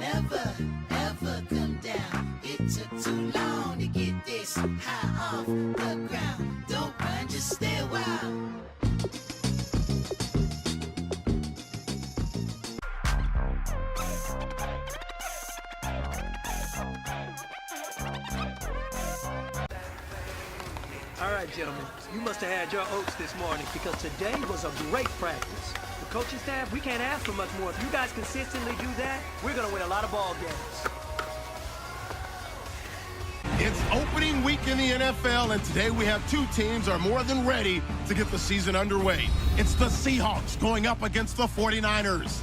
never, ever come down. It took too long to get this high off the ground. Don't run, just stay a while. All right, gentlemen, you must have had your oats this morning because today was a great practice. The coaching staff, we can't ask for much more. If you guys consistently do that, we're going to win a lot of ball games. It's opening week in the NFL, and today we have two teams are more than ready to get the season underway. It's the Seahawks going up against the 49ers.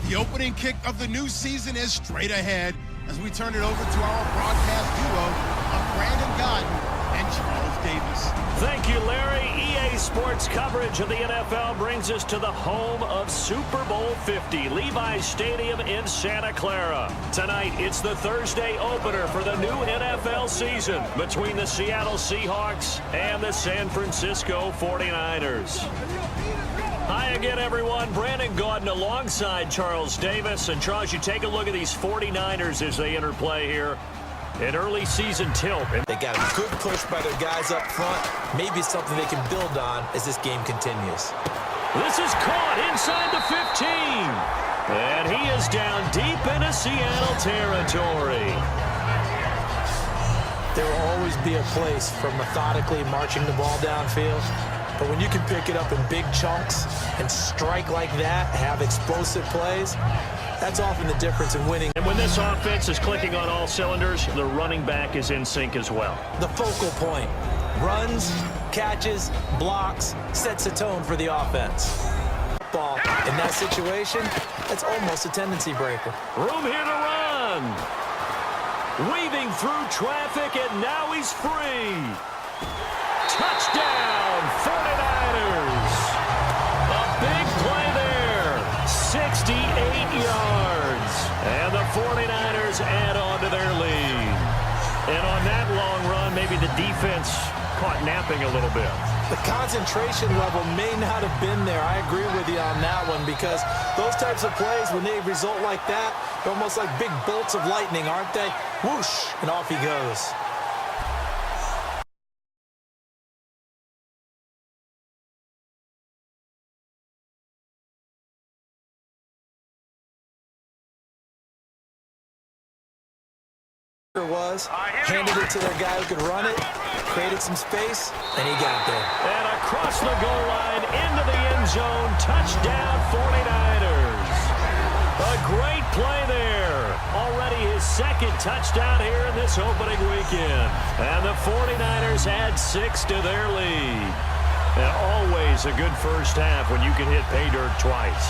The opening kick of the new season is straight ahead as we turn it over to our broadcast duo of Brandon Godden and Charles Davis. Thank you, Larry. EA Sports coverage of the NFL brings us to the home of Super Bowl 50, Levi's Stadium in Santa Clara. Tonight, it's the Thursday opener for the new NFL season between the Seattle Seahawks and the San Francisco 49ers. Hi again, everyone. Brandon Gaudin alongside Charles Davis. And Charles, you take a look at these 49ers as they enter play here. An early season tilt. They got a good push by their guys up front. Maybe something they can build on as this game continues. This is caught inside the 15. And he is down deep into Seattle territory. There will always be a place for methodically marching the ball downfield. But when you can pick it up in big chunks and strike like that, have explosive plays, that's often the difference in winning. And when this offense is clicking on all cylinders, the running back is in sync as well. The focal point. Runs, catches, blocks, sets a tone for the offense. Ball. In that situation, that's almost a tendency breaker. Room here to run. Weaving through traffic, and now he's free. Touchdown, 49ers. A big play there. 68 yards. And the 49ers add on to their lead. And on that long run, maybe the defense caught napping a little bit. The concentration level may not have been there. I agree with you on that one because those types of plays, when they result like that, they're almost like big bolts of lightning, aren't they? Whoosh, and off he goes. Handed it to their guy who could run it, created some space, and he got there. And across the goal line, into the end zone, touchdown 49ers. A great play there. Already his second touchdown here in this opening weekend. And the 49ers add 6 to their lead. And always a good first half when you can hit pay dirt twice.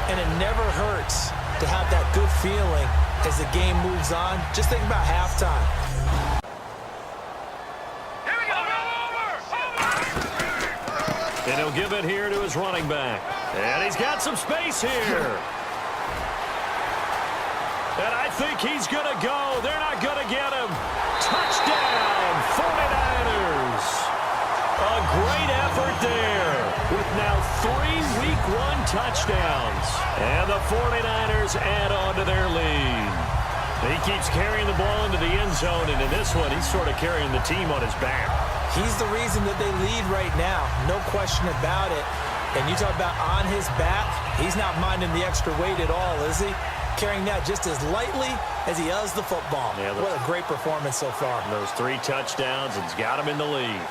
And it never hurts to have that good feeling as the game moves on. Just think about halftime. Here we go. And he'll give it here to his running back. And he's got some space here. And I think he's going to go. They're not going to get him. Touchdown, 49ers. A great effort there with now 3 Week 1 touchdowns. And the 49ers add on to their lead. He keeps carrying the ball into the end zone, and in this one, he's sort of carrying the team on his back. He's the reason that they lead right now. No question about it. And you talk about on his back, he's not minding the extra weight at all, is he? Carrying that just as lightly as he does the football. Yeah, what a great performance so far. Those 3 touchdowns, it's got him in the lead.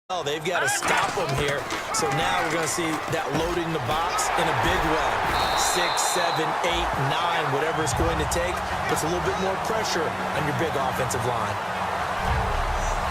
Oh, they've got to stop him here. So now we're going to see that loading the box in a big way. 6, 7, 8, 9, whatever it's going to take, puts a little bit more pressure on your big offensive line.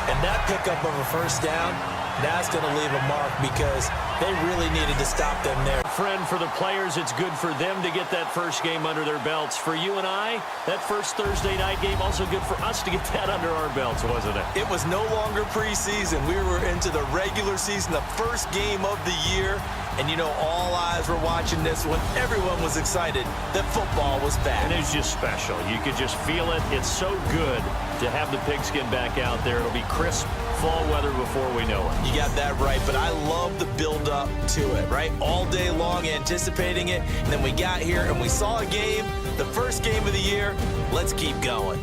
And that pickup of a first down, that's going to leave a mark because They really needed to stop them there. Friend, for the players, it's good for them to get that first game under their belts. For you and I, that first Thursday night game, also good for us to get that under our belts, wasn't it? It was no longer preseason. We were into the regular season, the first game of the year. And, you know, all eyes were watching this one. Everyone was excited that football was back. And it was just special. You could just feel it. It's so good to have the pigskin back out there. It'll be crisp fall weather before we know it. You got that right, but I love the build-up to it, right? All day long anticipating it, and then we got here and we saw a game, the first game of the year. Let's keep going.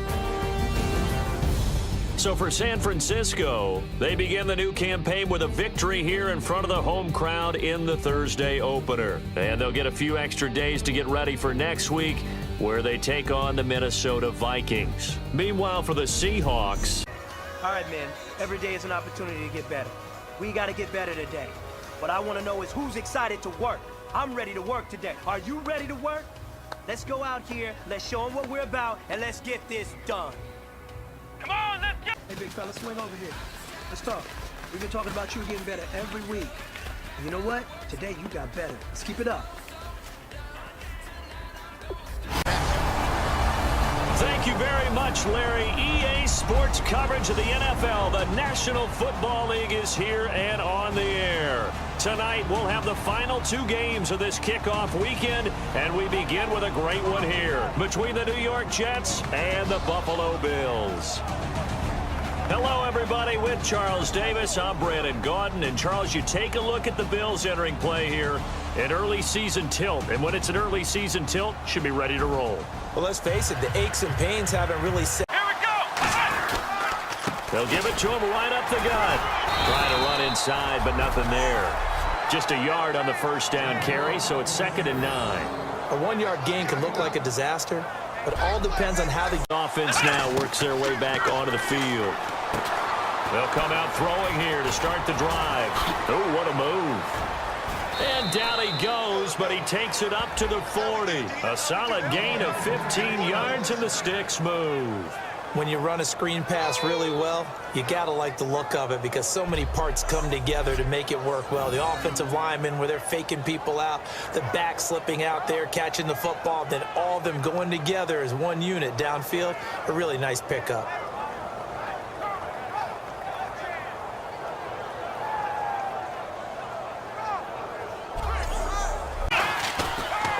So for San Francisco, they begin the new campaign with a victory here in front of the home crowd in the Thursday opener. And they'll get a few extra days to get ready for next week, where they take on the Minnesota Vikings. Meanwhile, for the Seahawks. All right, man. Every day is an opportunity to get better. We got to get better today. What I want to know is who's excited to work. I'm ready to work today. Are you ready to work? Let's go out here, let's show them what we're about, and let's get this done. Come on, let's go! Hey, big fella, swing over here. Let's talk. We've been talking about you getting better every week. And you know what? Today you got better. Let's keep it up. Thank you very much, Larry. EA Sports coverage of the NFL. The National Football League is here and on the air. Tonight, we'll have the final two games of this kickoff weekend, and we begin with a great one here between the New York Jets and the Buffalo Bills. Hello, everybody. With Charles Davis, I'm Brandon Gaudin. And, Charles, you take a look at the Bills entering play here. An early season tilt. And when it's an early season tilt, should be ready to roll. Well, let's face it, the aches and pains haven't really set. Here we go! They'll give it to him right up the gut. Trying to run inside, but nothing there. Just a yard on the first down carry, so it's 2nd and 9. A 1-yard gain can look like a disaster, but all depends on how the offense now works their way back onto the field. They'll come out throwing here to start the drive. Oh, what a move. And down he goes, but he takes it up to the 40. A solid gain of 15 yards, and the sticks move. When you run a screen pass really well, you got to like the look of it because so many parts come together to make it work well. The offensive linemen, where they're faking people out, the back slipping out there, catching the football, then all of them going together as one unit downfield. A really nice pickup.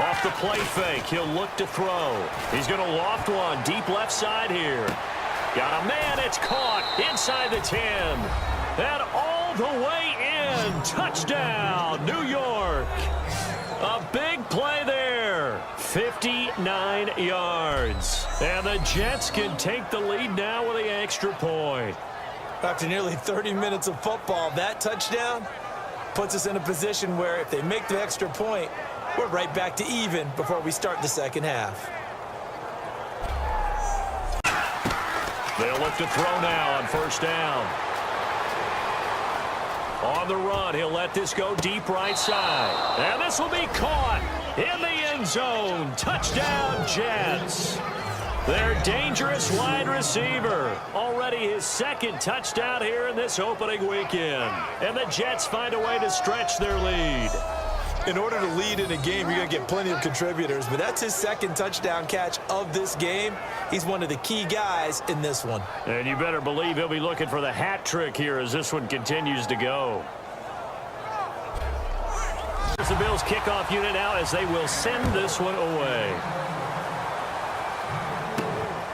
Off the play fake, he'll look to throw. He's going to loft one deep left side here. Got a man, it's caught inside the 10. And all the way in. Touchdown, New York. A big play there. 59 yards. And the Jets can take the lead now with the extra point. After nearly 30 minutes of football, that touchdown puts us in a position where if they make the extra point, we're right back to even before we start the second half. They'll look to throw now on first down. On the run, he'll let this go deep right side. And this will be caught in the end zone. Touchdown, Jets. Their dangerous wide receiver. Already his second touchdown here in this opening weekend. And the Jets find a way to stretch their lead. In order to lead in a game, you're going to get plenty of contributors, but that's his second touchdown catch of this game. He's one of the key guys in this one. And you better believe he'll be looking for the hat trick here as this one continues to go. Here's the Bills kickoff unit now as they will send this one away.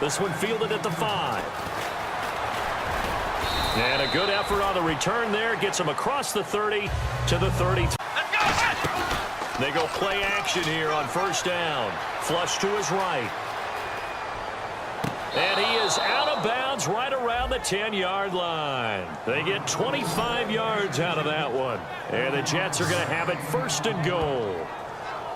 This one fielded at the 5. And a good effort on the return there. Gets him across the 30 to the 32. They go play action here on first down. Flush to his right. And he is out of bounds right around the 10-yard line. They get 25 yards out of that one. And the Jets are going to have it 1st and goal.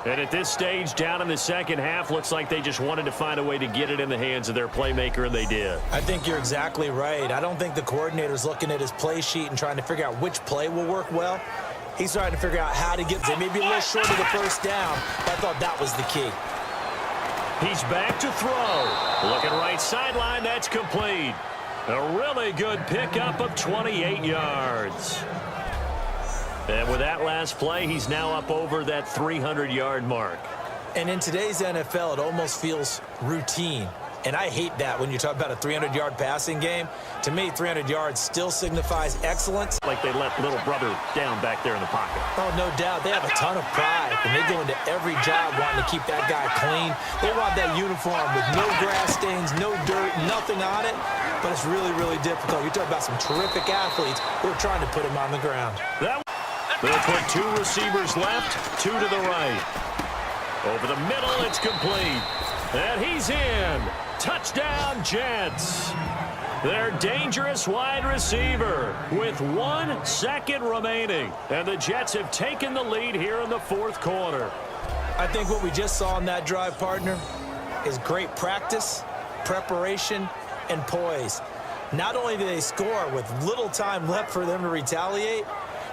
And at this stage, down in the second half, looks like they just wanted to find a way to get it in the hands of their playmaker, and they did. I think you're exactly right. I don't think the coordinator's looking at his play sheet and trying to figure out which play will work well. He's trying to figure out how to get, they may be a little short of the first down, but I thought that was the key. He's back to throw. Looking right sideline, that's complete. A really good pickup of 28 yards. And with that last play, he's now up over that 300-yard mark. And in today's NFL, it almost feels routine. And I hate that when you talk about a 300-yard passing game. To me, 300 yards still signifies excellence. Like they let little brother down back there in the pocket. Oh, no doubt. They have a ton of pride, and they go into every job wanting to keep that guy clean. They want that uniform with no grass stains, no dirt, nothing on it. But it's really, really difficult. You talk about some terrific athletes who are trying to put him on the ground. They'll put 2 receivers left, 2 to the right. Over the middle, it's complete. And he's in. Touchdown, Jets. Their dangerous wide receiver with 1 second remaining. And the Jets have taken the lead here in the 4th quarter. I think what we just saw in that drive, partner, is great practice, preparation, and poise. Not only did they score with little time left for them to retaliate,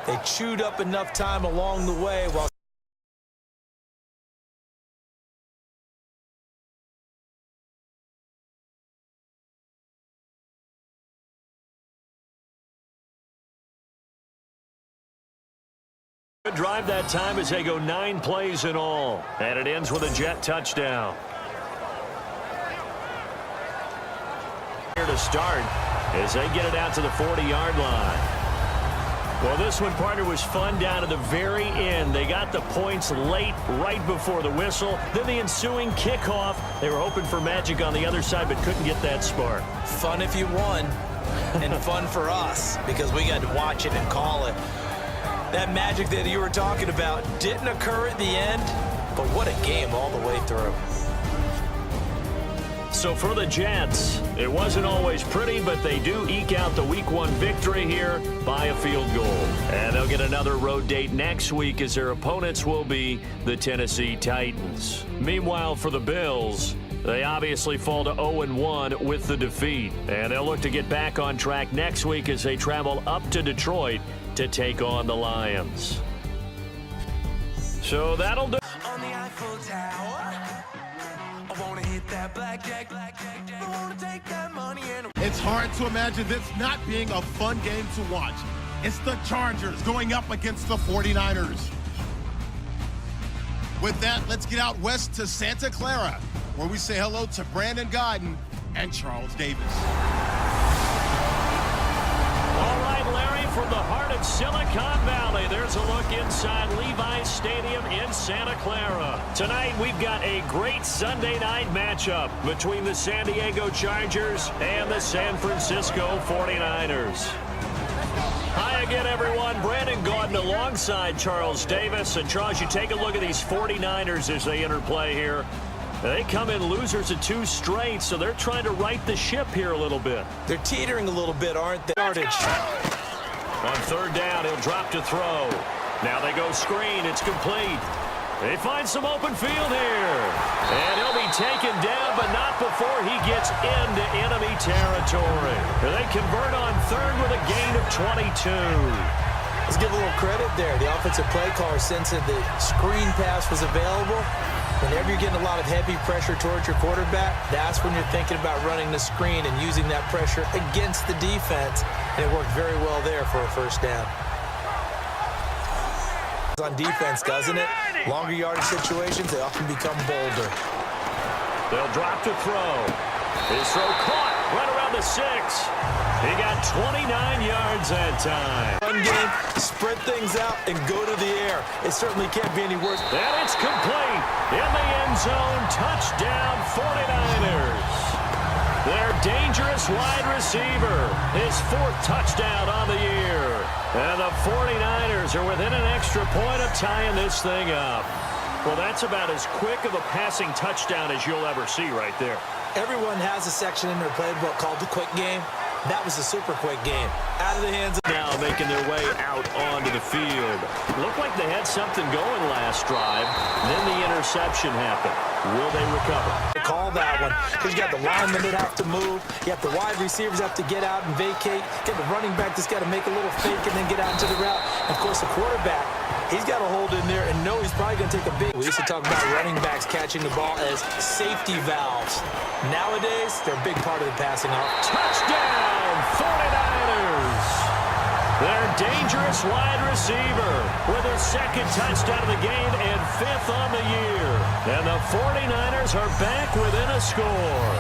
they chewed up enough time along the way while drive that time as they go 9 plays in all. And it ends with a Jet touchdown. Here to start as they get it out to the 40-yard line. Well, this one, partner, was fun down to the very end. They got the points late, right before the whistle. Then the ensuing kickoff. They were hoping for magic on the other side, but couldn't get that spark. fun if you won and fun for us because we got to watch it and call it. That magic that you were talking about didn't occur at the end, but what a game all the way through. So for the Jets, it wasn't always pretty, but they do eke out the Week 1 victory here by a field goal. And they'll get another road date next week as their opponents will be the Tennessee Titans. Meanwhile, for the Bills, they obviously fall to 0-1 with the defeat. And they'll look to get back on track next week as they travel up to Detroit to take on the Lions. So that'll do. On the Eiffel Tower, I wanna hit that blackjack. I wanna take that money and It's hard to imagine this not being a fun game to watch. It's the Chargers going up against the 49ers. With that, let's get out west to Santa Clara, where we say hello to Brandon Godden and Charles Davis. All right, Larry, from the heart of Silicon Valley, there's a look inside Levi's Stadium in Santa Clara. Tonight, we've got a great Sunday night matchup between the San Diego Chargers and the San Francisco 49ers. Hi again, everyone. Brandon Gaudin alongside Charles Davis. And, Charles, you take a look at these 49ers as they enter play here. They come in losers of 2 straight, so they're trying to right the ship here a little bit. They're teetering a little bit, aren't they? On 3rd down, he'll drop to throw. Now they go screen. It's complete. They find some open field here. And he'll be taken down, but not before he gets into enemy territory. They convert on 3rd with a gain of 22. Let's give a little credit there. The offensive play caller sensed that the screen pass was available. Whenever you're getting a lot of heavy pressure towards your quarterback, that's when you're thinking about running the screen and using that pressure against the defense. And it worked very well there for a 1st down. On defense, doesn't it? Longer yardage situations, they often become bolder. They'll drop to throw. His throw caught right around the 6. He got 29 yards that time. Run game, spread things out, and go to the air. It certainly can't be any worse. And it's complete. In the end zone, touchdown 49ers. Their dangerous wide receiver, his 4th touchdown on the year. And the 49ers are within an extra point of tying this thing up. Well, that's about as quick of a passing touchdown as you'll ever see right there. Everyone has a section in their playbook called the quick game. That was a super quick game. Out of the hands of now making their way out onto the field. Looked like they had something going last drive. Then the interception happened. Will they recover? Call that one because you got the linemen that have to move. You have the wide receivers have to get out and vacate. Get the running back that's got to make a little fake and then get out into the route. And of course, the quarterback, he's got to hold in there and know he's probably going to take a big. We used to talk about running backs catching the ball as safety valves. Nowadays, they're a big part of the passing off. Touchdown, 49ers! Their dangerous wide receiver with his second touchdown of the game and 5th on the year. And the 49ers are back within a score.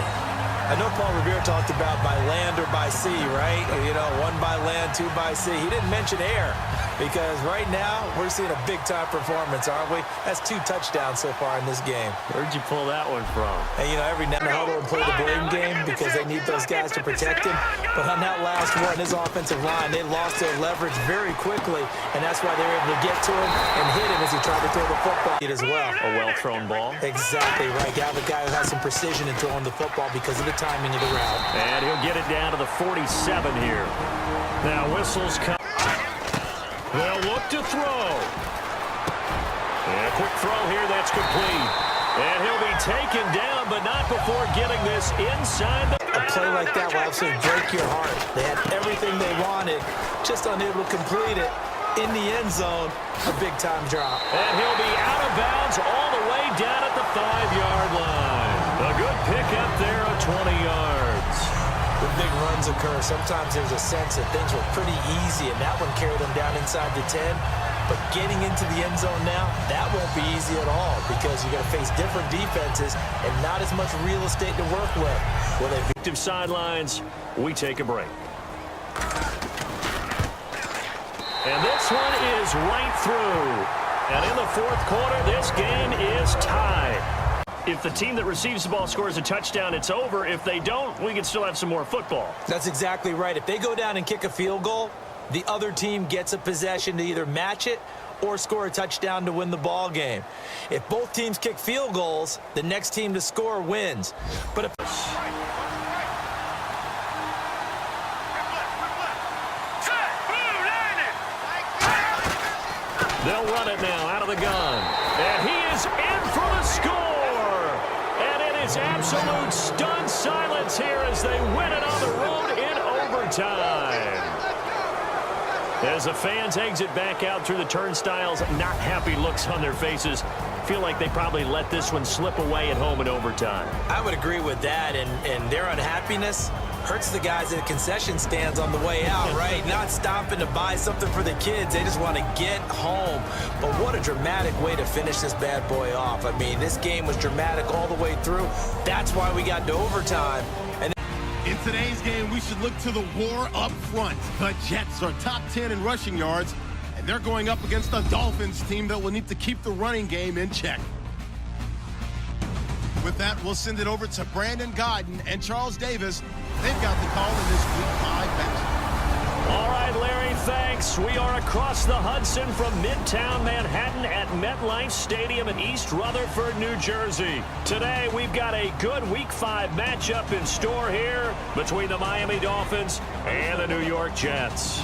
I know Paul Revere talked about by land or by sea, right? You know, 1 by land, 2 by sea. He didn't mention air because right now we're seeing a big-time performance, aren't we? That's 2 touchdowns so far in this game. Where'd you pull that one from? And, you know, every now and then huddle and play the blame game because they need those guys to protect him. But on that last one, his offensive line, they lost their leverage very quickly, and that's why they were able to get to him and hit him as he tried to throw the football as well. A well-thrown ball. Exactly right. You have a guy who has some precision in throwing the football because of the timing of the route. And he'll get it down to the 47 here. Now whistles come. They'll look to throw. And a quick throw here that's complete. And he'll be taken down, but not before getting this inside the... A play like that will absolutely break your heart. They had everything they wanted, just unable to complete it. In the end zone, a big-time drop. And he'll be out of bounds all the way down at the 5-yard line. A good pickup there of 20 yards. When big runs occur, sometimes there's a sense that things were pretty easy, and that one carried them down inside the 10. But getting into the end zone now, that won't be easy at all because you're going to face different defenses and not as much real estate to work with. Will they Active sidelines, we take a break. And this one is right through. And in the 4th quarter, this game is tied. If the team that receives the ball scores a touchdown, it's over. If they don't, we can still have some more football. That's exactly right. If they go down and kick a field goal, the other team gets a possession to either match it or score a touchdown to win the ball game. If both teams kick field goals, the next team to score wins. But if they'll run it now out of the gun. And he is in for the score. And it is absolute stunned silence here as they win it on the road in overtime. As the fans exit back out through the turnstiles, not happy looks on their faces. Feel like they probably let this one slip away at home in overtime. I would agree with that, and their unhappiness hurts the guys at the concession stands on the way out, right? Not stopping to buy something for the kids. They just want to get home. But what a dramatic way to finish this bad boy off. I mean, this game was dramatic all the way through. That's why we got to overtime. And in today's game, we should look to the war up front. The Jets are top 10 in rushing yards, and they're going up against the Dolphins team that will need to keep the running game in check. With that, we'll send it over to Brandon Godden and Charles Davis. They've got the call in this Week 5 match. All right, Larry, thanks. We are across the Hudson from Midtown Manhattan at MetLife Stadium in East Rutherford, New Jersey. Today, we've got a good Week 5 matchup in store here between the Miami Dolphins and the New York Jets.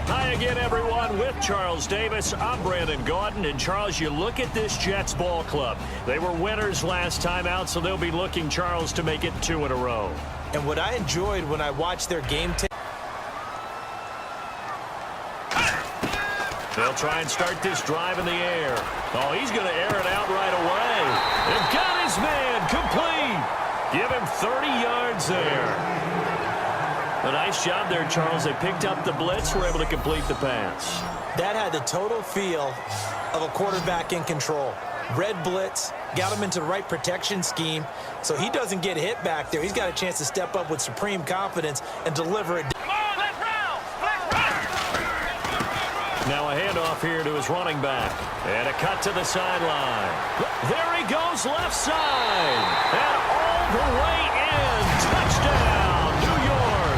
Hi again, everyone, with Charles Davis. I'm Brandon Gaudin. And, Charles, you look at this Jets ball club. They were winners last time out, so they'll be looking, Charles, to make it 2 in a row. And what I enjoyed when I watched their game tape. They'll try and start this drive in the air. Oh, he's going to air it out right away. They've got his man complete. Give him 30 yards there. A nice job there, Charles. They picked up the blitz, were able to complete the pass. That had the total feel of a quarterback in control. Red blitz, got him into the right protection scheme, so he doesn't get hit back there. He's got a chance to step up with supreme confidence and deliver it. Now a handoff here to his running back. And a cut to the sideline. There he goes, left side. And all the way in. Touchdown, New York.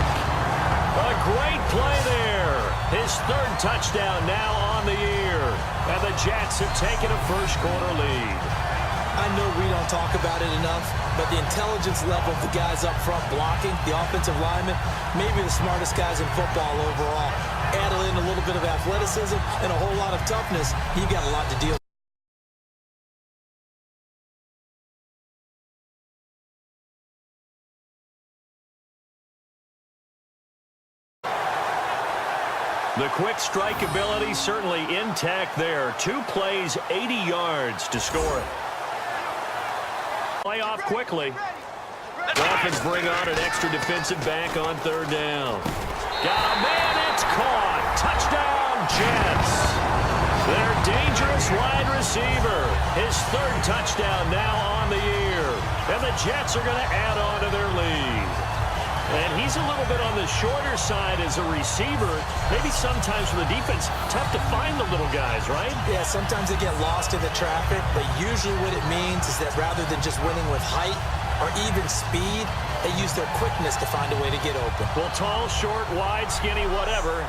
A great play there. His 3rd touchdown now on the year. And the Jets have taken a first-quarter lead. I know we don't talk about it enough, but the intelligence level of the guys up front blocking, the offensive linemen, maybe the smartest guys in football overall. Add in a little bit of athleticism and a whole lot of toughness, you got a lot to deal with. The quick strike ability certainly intact there. 2 plays, 80 yards to score it. Play off quickly. Dolphins bring on an extra defensive back on 3rd down. Got a man at It's caught. Touchdown, Jets. Their dangerous wide receiver. His third touchdown now on the year. And the Jets are going to add on to their lead. And he's a little bit on the shorter side as a receiver. Maybe sometimes for the defense, tough to find the little guys, right? Yeah, sometimes they get lost in the traffic, but usually what it means is that rather than just winning with height or even speed, they use their quickness to find a way to get open. Well, tall, short, wide, skinny, whatever.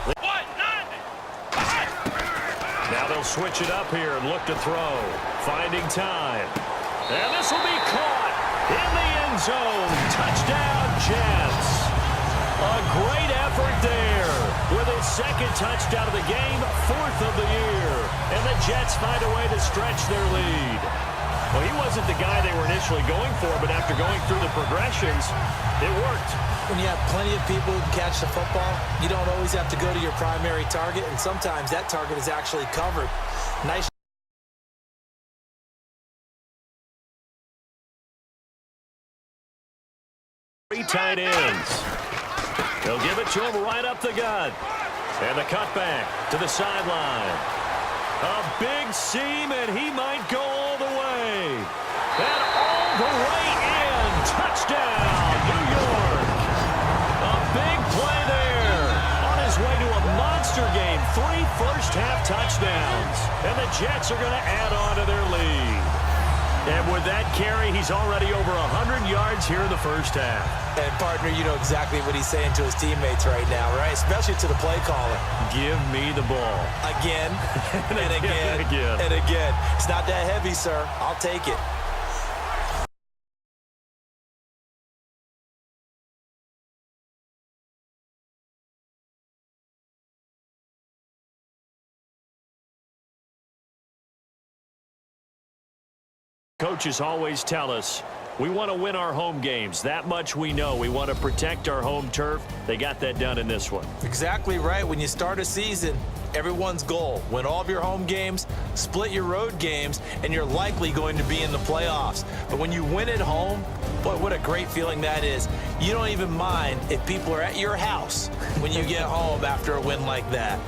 Now they'll switch it up here and look to throw. Finding time. And this will be caught in the end zone. Touchdown, Jets. A great effort there with his second touchdown of the game, fourth of the year. And the Jets find a way to stretch their lead. Well, he wasn't the guy they were initially going for, but after going through the progressions, it worked. When you have plenty of people who can catch the football, you don't always have to go to your primary target, and sometimes that target is actually covered. Nice. Three tight ends. They'll give it to him right up the gut. And the cutback to the sideline. A big seam, and he might go all the way. And all the way in. Touchdown, New York. A big play there. On his way to a monster game. 3 first-half touchdowns. And the Jets are going to add on to their lead. And with that carry, he's already over 100 yards here in the first half. And, partner, you know exactly what he's saying to his teammates right now, right? Especially to the play caller. Give me the ball. Again, and again, and again. and again. It's not that heavy, sir. I'll take it. Coaches always tell us we want to win our home games. That much we know. We want to protect our home turf. They got that done in this one. Exactly right. When you start a season, everyone's goal, win all of your home games, split your road games, and you're likely going to be in the playoffs. But when you win at home, boy, what a great feeling that is. You don't even mind if people are at your house when you get home after a win like that.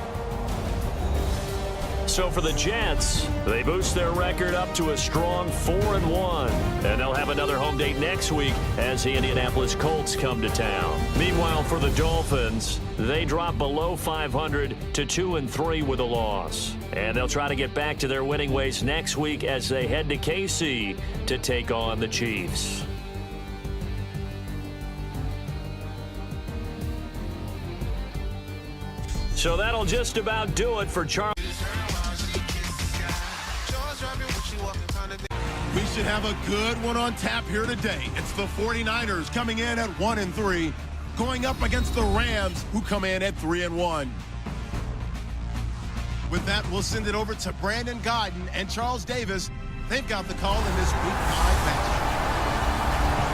So for the Jets, they boost their record up to a strong 4-1. And they'll have another home date next week as the Indianapolis Colts come to town. Meanwhile, for the Dolphins, they drop below 500 to 2-3 with a loss. And they'll try to get back to their winning ways next week as they head to KC to take on the Chiefs. So that'll just about do it for Charles. We should have a good one on tap here today. It's the 49ers coming in at 1-3, going up against the Rams, who come in at 3-1. With that, we'll send it over to Brandon Godden and Charles Davis. They've got the call in this Week 5 match.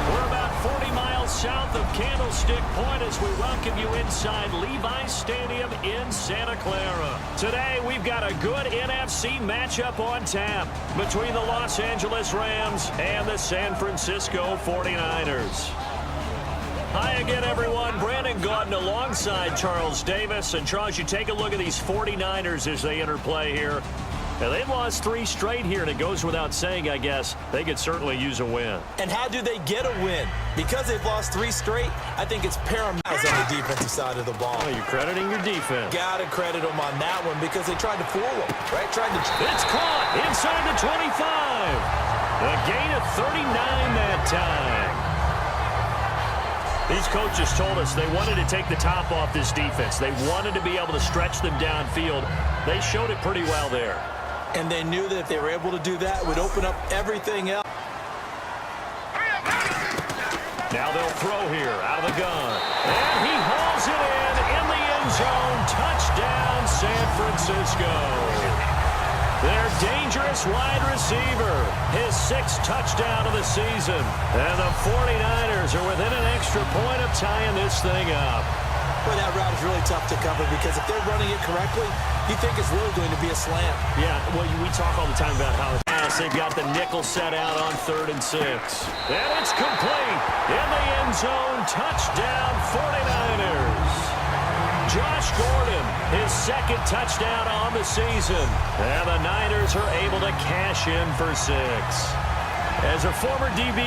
We're about 40 miles south of Candlestick Point as we welcome you inside Levi's Stadium in Santa Clara. Today, we've got a good NFC matchup on tap between the Los Angeles Rams and the San Francisco 49ers. Hi again, everyone. Brandon Gaudin alongside Charles Davis. And, Charles, you take a look at these 49ers as they enter play here. Now, they've lost 3 straight here, and it goes without saying, I guess, they could certainly use a win. And how do they get a win? Because they've lost 3 straight, I think it's paramount on the defensive side of the ball. Well, you're crediting your defense. Got to credit them on that one because they tried to fool them, right? It's caught inside the 25. A gain of 39 that time. These coaches told us they wanted to take the top off this defense. They wanted to be able to stretch them downfield. They showed it pretty well there. And they knew that if they were able to do that, it would open up everything else. Now they'll throw here out of the gun. And he hauls it in the end zone. Touchdown, San Francisco. Their dangerous wide receiver, his 6th touchdown of the season. And the 49ers are within an extra point of tying this thing up. Boy, that route is really tough to cover because if they're running it correctly, you think it's really going to be a slant. Yeah, well, we talk all the time about how they've got the nickel set out on 3rd and 6. And it's complete in the end zone. Touchdown, 49ers. Josh Gordon, his second touchdown on the season. And the Niners are able to cash in for 6. As a former DB,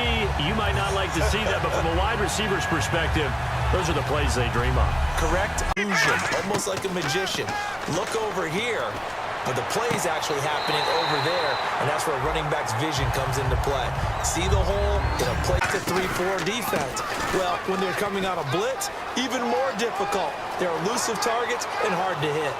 you might not like to see that, but from a wide receiver's perspective, those are the plays they dream of. Correct illusion, almost like a magician. Look over here, but the play's actually happening over there, and that's where running back's vision comes into play. See the hole in a play to 3-4 defense. Well, when they're coming on a blitz, even more difficult. They're elusive targets and hard to hit.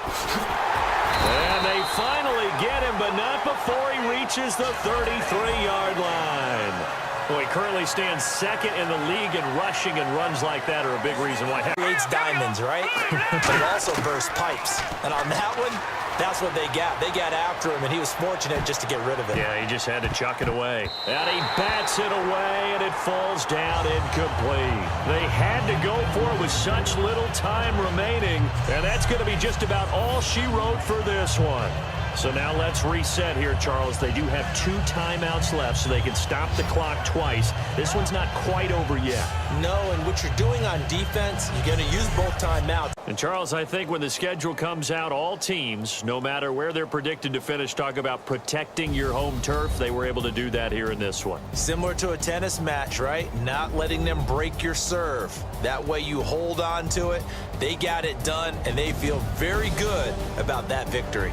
And they finally get him, but not before he reaches the 33-yard line. Well, he currently stands second in the league in rushing, and runs like that are a big reason why. Creates diamonds, right? But it also bursts pipes. And on that one, that's what they got. They got after him, and he was fortunate just to get rid of it. Yeah, he just had to chuck it away. And he bats it away, and it falls down incomplete. They had to go for it with such little time remaining, and that's going to be just about all she wrote for this one. So now let's reset here, Charles. They do have 2 timeouts left, so they can stop the clock twice. This one's not quite over yet. No, and what you're doing on defense, you're going to use both timeouts. And, Charles, I think when the schedule comes out, all teams, no matter where they're predicted to finish, talk about protecting your home turf. They were able to do that here in this one. Similar to a tennis match, right? Not letting them break your serve. That way you hold on to it. They got it done, and they feel very good about that victory.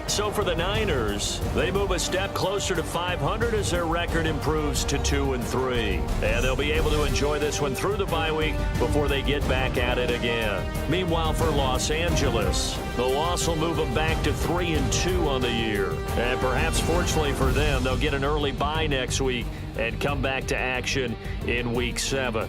So for the Niners, they move a step closer to 500 as their record improves to 2-3. And they'll be able to enjoy this one through the bye week before they get back at it again. Meanwhile, for Los Angeles, the loss will move them back to 3-2 on the year. And perhaps fortunately for them, they'll get an early bye next week and come back to action in Week 7.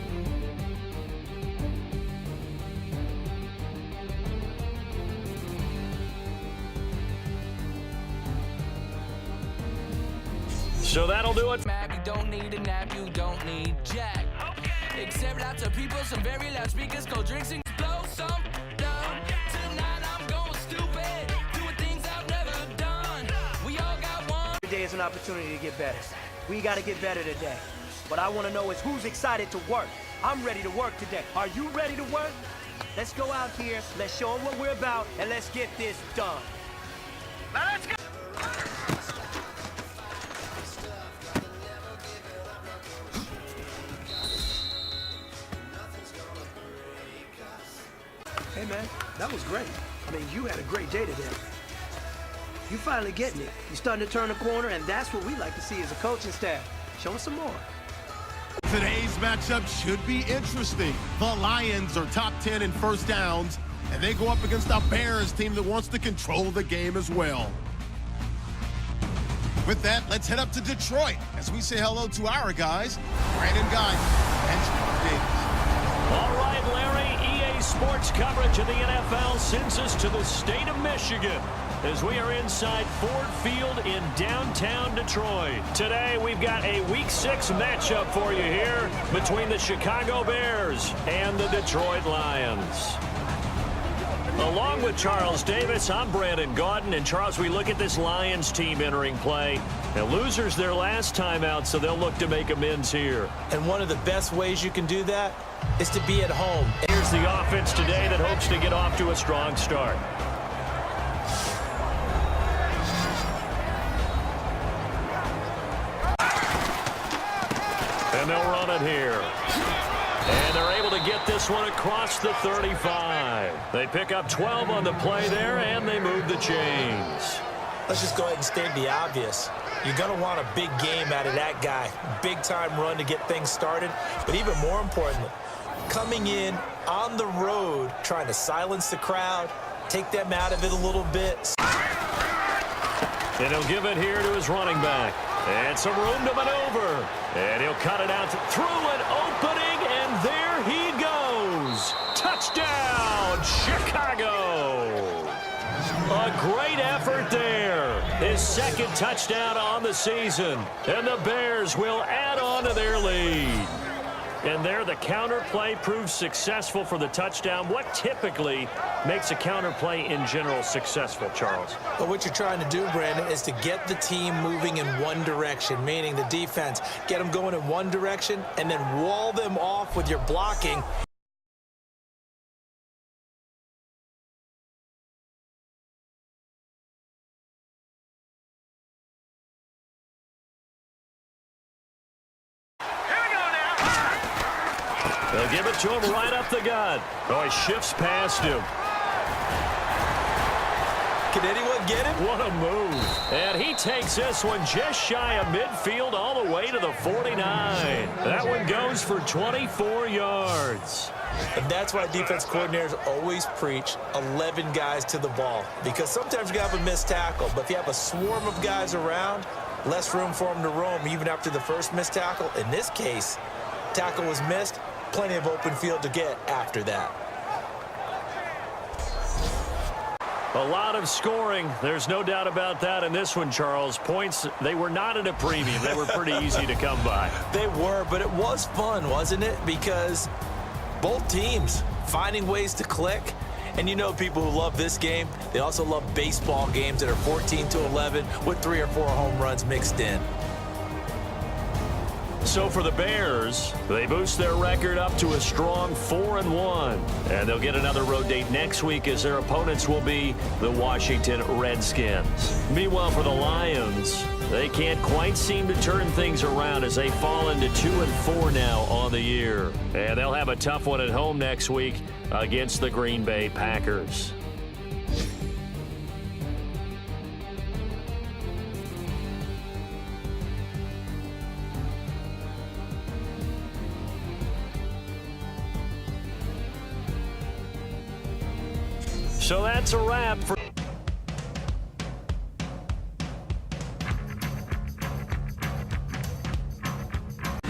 So that'll do it. Map, you don't need a nap, you don't need jack. Except lots of people, some very loud speakers, cold drinks and blow some down. Tonight I'm going stupid, doing things I've never done. We all got one. Every day is an opportunity to get better. We got to get better today. What I want to know is who's excited to work. I'm ready to work today. Are you ready to work? Let's go out here, let's show them what we're about, and let's get this done. Now let's go. Hey, man, that was great. I mean, you had a great day today. You finally getting it. You're starting to turn the corner, and that's what we like to see as a coaching staff. Show us some more. Today's matchup should be interesting. The Lions are top 10 in first downs, and they go up against a Bears team that wants to control the game as well. With that, let's head up to Detroit as we say hello to our guys, Brandon Guy and Sean Davis. All right, Larry, EA Sports coverage of the NFL sends us to the state of Michigan as we are inside Ford Field in downtown Detroit. Today, we've got a Week 6 matchup for you here between the Chicago Bears and the Detroit Lions. Along with Charles Davis, I'm Brandon Gaudin. And Charles, we look at this Lions team entering play. And losers their last time out, so they'll look to make amends here. And one of the best ways you can do that is to be at home. Here's the offense today that hopes to get off to a strong start. And they'll run it here. And they're able to get this one across the 35. They pick up 12 on the play there, and they move the chains. Let's just go ahead and state the obvious. You're going to want a big game out of that guy. Big-time run to get things started. But even more importantly, coming in on the road, trying to silence the crowd, take them out of it a little bit. And he'll give it here to his running back. And some room to maneuver. And he'll cut it out through an opening, and there he goes. Touchdown, Chicago. A great effort there. His second touchdown on the season. And the Bears will add on to their lead. And there the counter play proves successful for the touchdown. What typically makes a counter play in general successful, Charles? But what you're trying to do, Brandon, is to get the team moving in one direction, meaning the defense. Get them going in one direction and then wall them off with your blocking. They'll give it to him right up the gut. Oh, he shifts past him. Can anyone get him? What a move. And he takes this one just shy of midfield all the way to the 49. That one goes for 24 yards. And that's why defense coordinators always preach 11 guys to the ball. Because sometimes you have a missed tackle, but if you have a swarm of guys around, less room for them to roam even after the first missed tackle. In this case, tackle was missed, plenty of open field to get after that. A lot of scoring. There's no doubt about that in this one, Charles. Points, they were not at a premium. They were pretty easy to come by. They were, but it was fun, wasn't it? Because both teams finding ways to click. And you know people who love this game, they also love baseball games that are 14-11 with 3 or 4 home runs mixed in. So for the Bears, they boost their record up to a strong 4-1. And they'll get another road date next week as their opponents will be the Washington Redskins. Meanwhile, for the Lions, they can't quite seem to turn things around as they fall into 2-4 now on the year. And they'll have a tough one at home next week against the Green Bay Packers. So that's a wrap for...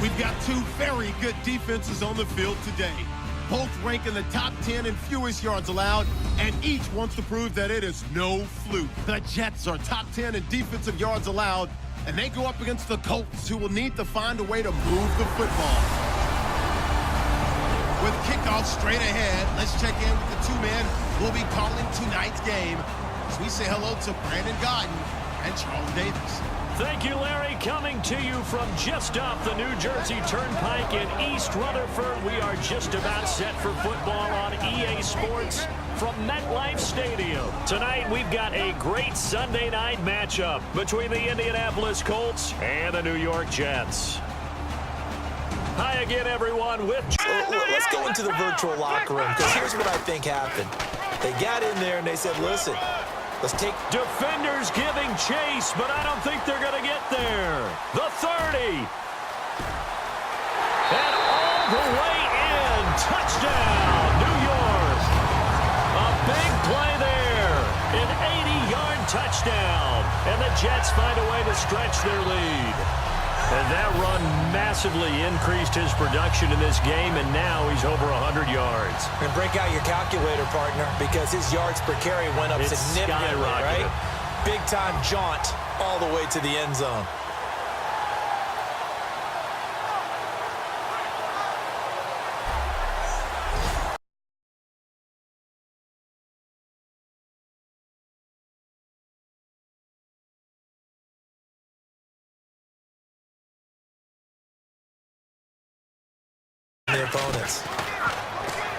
We've got two very good defenses on the field today. Both rank in the top 10 in fewest yards allowed, and each wants to prove that it is no fluke. The Jets are top 10 in defensive yards allowed, and they go up against the Colts, who will need to find a way to move the football. With kickoff straight ahead, let's check in with the two men who will be calling tonight's game as we say hello to Brandon Godden and Charles Davis. Thank you, Larry. Coming to you from just off the New Jersey Turnpike in East Rutherford. We are just about set for football on EA Sports from MetLife Stadium. Tonight, we've got a great Sunday night matchup between the Indianapolis Colts and the New York Jets. Hi again, everyone. Let's go into the virtual locker room, because here's what I think happened. They got in there and they said, listen, let's take... Defenders giving chase, but I don't think they're going to get there. The 30. And all the way in. Touchdown, New York. A big play there. An 80-yard touchdown. And the Jets find a way to stretch their lead. And that run massively increased his production in this game, and now he's over 100 yards. And break out your calculator, partner, because his yards per carry went up significantly, right? Big-time jaunt all the way to the end zone. The opponents.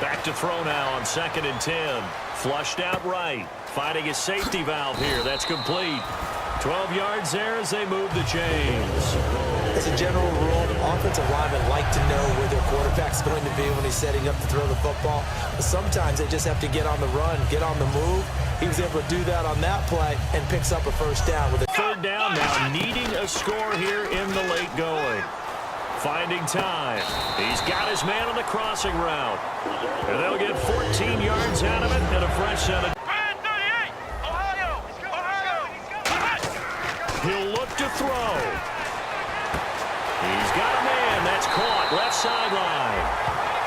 Back to throw now on 2nd and 10. Flushed out right. Finding a safety valve here. That's complete. 12 yards there as they move the chains. As a general rule, offensive linemen like to know where their quarterback's going to be when he's setting up to throw the football. But sometimes they just have to get on the run, get on the move. He was able to do that on that play and picks up a first down. With a 3rd down now, needing a score here in the late going. Finding time. He's got his man on the crossing route. And they'll get 14 yards out of it and a fresh set of... He'll look to throw. He's got a man. That's caught. Left sideline.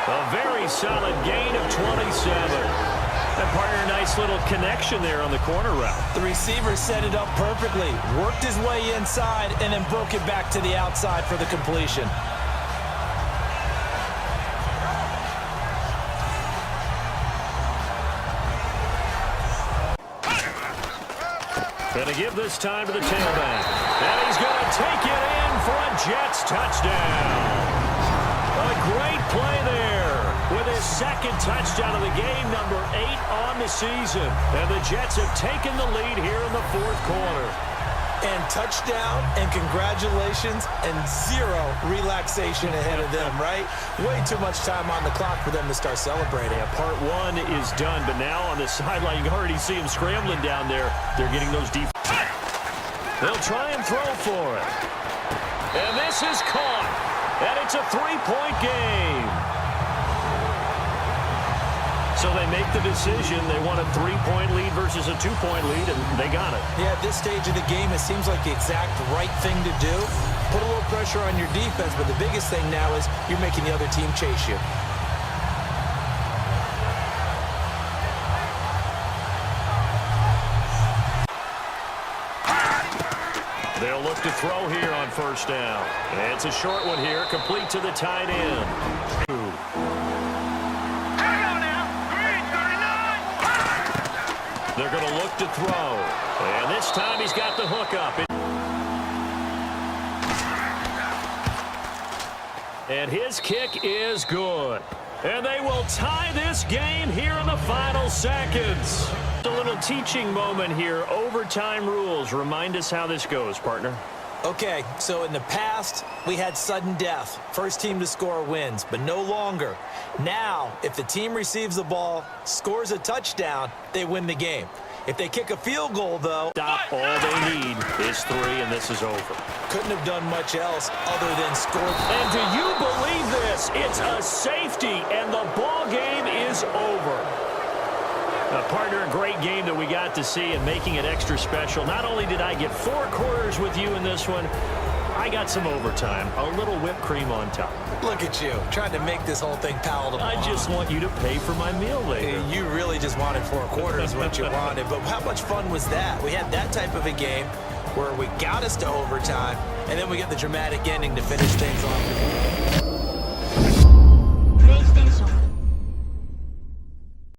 A very solid gain of 27. And partner, nice little connection there on the corner route. The receiver set it up perfectly, worked his way inside, and then broke it back to the outside for the completion. Going to give this time to the tailback. And he's going to take it in for a Jets touchdown. A great play there with his 2nd touchdown of the game, number 8 on the season. And the Jets have taken the lead here in the 4th quarter. And touchdown, and congratulations, and zero relaxation ahead of them, right? Way too much time on the clock for them to start celebrating. Yeah, part one is done, but now on the sideline, you can already see them scrambling down there. They're getting those deep. They'll try and throw for it. And this is caught. And it's a three-point game. So they make the decision. They want a three-point lead versus a two-point lead, and they got it. Yeah, at this stage of the game, it seems like the exact right thing to do. Put a little pressure on your defense, but the biggest thing now is you're making the other team chase you. They'll look to throw here on first down. And it's a short one here, complete to the tight end. They're going to look to throw. And this time he's got the hook up. And his kick is good. And they will tie this game here in the final seconds. A little teaching moment here. Overtime rules. Remind us how this goes, partner. Okay, so in the past, we had sudden death. First team to score wins, but no longer. Now, if the team receives the ball, scores a touchdown, they win the game. If they kick a field goal, though... Stop. All they need is 3, and this is over. Couldn't have done much else other than score. And do you believe this? It's a safety, and the ball game is over. Partner, a great game that we got to see and making it extra special. Not only did I get 4 quarters with you in this one, I got some overtime. A little whipped cream on top. Look at you, trying to make this whole thing palatable. I just want you to pay for my meal later. You really just wanted 4 quarters what you wanted, but how much fun was that? We had that type of a game where we got us to overtime, and then we get the dramatic ending to finish things off.